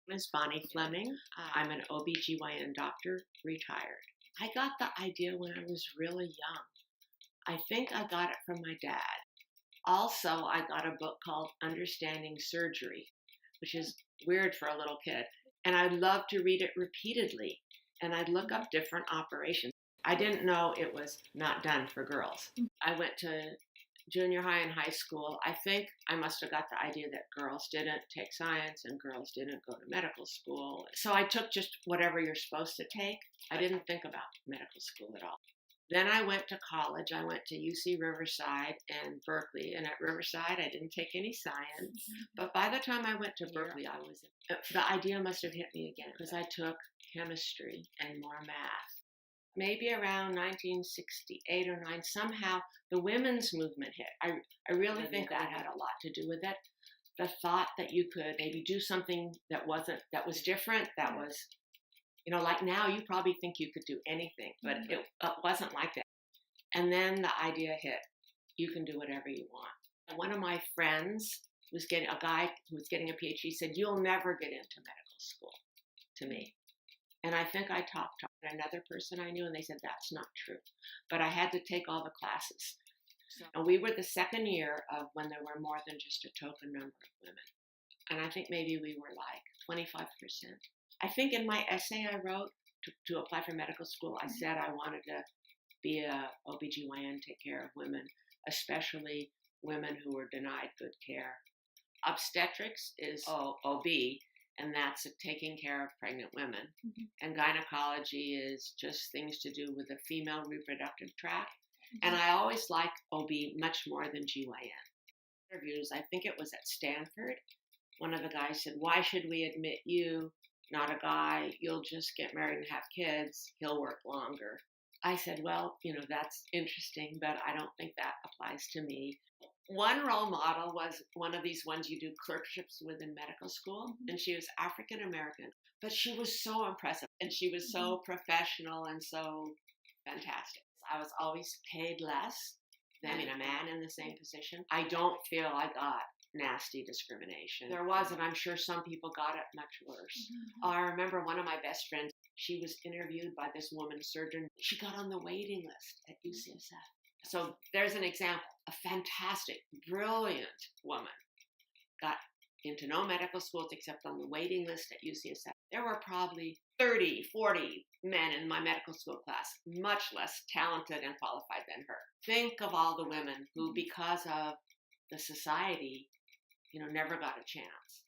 name is Bonnie Flemming. I'm an OBGYN doctor, retired. I got the idea when I was really young. I think I got it from my dad. Also, I got a book called Understanding Surgery, which is weird for a little kid. And I'd love to read it repeatedly. And I'd look up different operations. I didn't know it was not done for girls. I went to junior high and high school. I think I must have got the idea that girls didn't take science and girls didn't go to medical school. So I took just whatever you're supposed to take. I didn't think about medical school at all. Then I went to college. I went to UC Riverside and Berkeley. And at Riverside, I didn't take any science. But by the time I went to Berkeley, the idea must have hit me again because I took chemistry and more math. Maybe around 1968 or 9, somehow the women's movement hit. I really think that had a lot to do with it. The thought that you could maybe do something that was different, that was, like now you probably think you could do anything, but it wasn't like that. And then the idea hit, you can do whatever you want. One of my friends a guy who was getting a PhD said, "You'll never get into medical school," to me. And I think I talked to another person I knew, and they said, "That's not true." But I had to take all the classes. And we were the second year of when there were more than just a token number of women. And I think maybe we were like 25%. I think in my essay I wrote to apply for medical school, I said I wanted to be a OBGYN, take care of women, especially women who were denied good care. Obstetrics is OB, and that's taking care of pregnant women. And gynecology is just things to do with the female reproductive tract. And I always like OB much more than GYN. Interviews, I think it was at Stanford, one of the guys said, "Why should we admit you, not a guy? You'll just get married and have kids. He'll work longer." I said, "Well, that's interesting, but I don't think that applies to me." One role model was one of these ones you do clerkships with in medical school, and she was African American, but she was so impressive, and she was so professional and so fantastic. I was always paid less than a man in the same position. I don't feel I got nasty discrimination. There was, and I'm sure some people got it much worse. I remember one of my best friends, she was interviewed by this woman surgeon. She got on the waiting list at UCSF. So there's an example. A fantastic, brilliant woman got into no medical schools except on the waiting list at UCSF. There were probably 30, 40 men in my medical school class, much less talented and qualified than her. Think of all the women who, because of the society, never got a chance.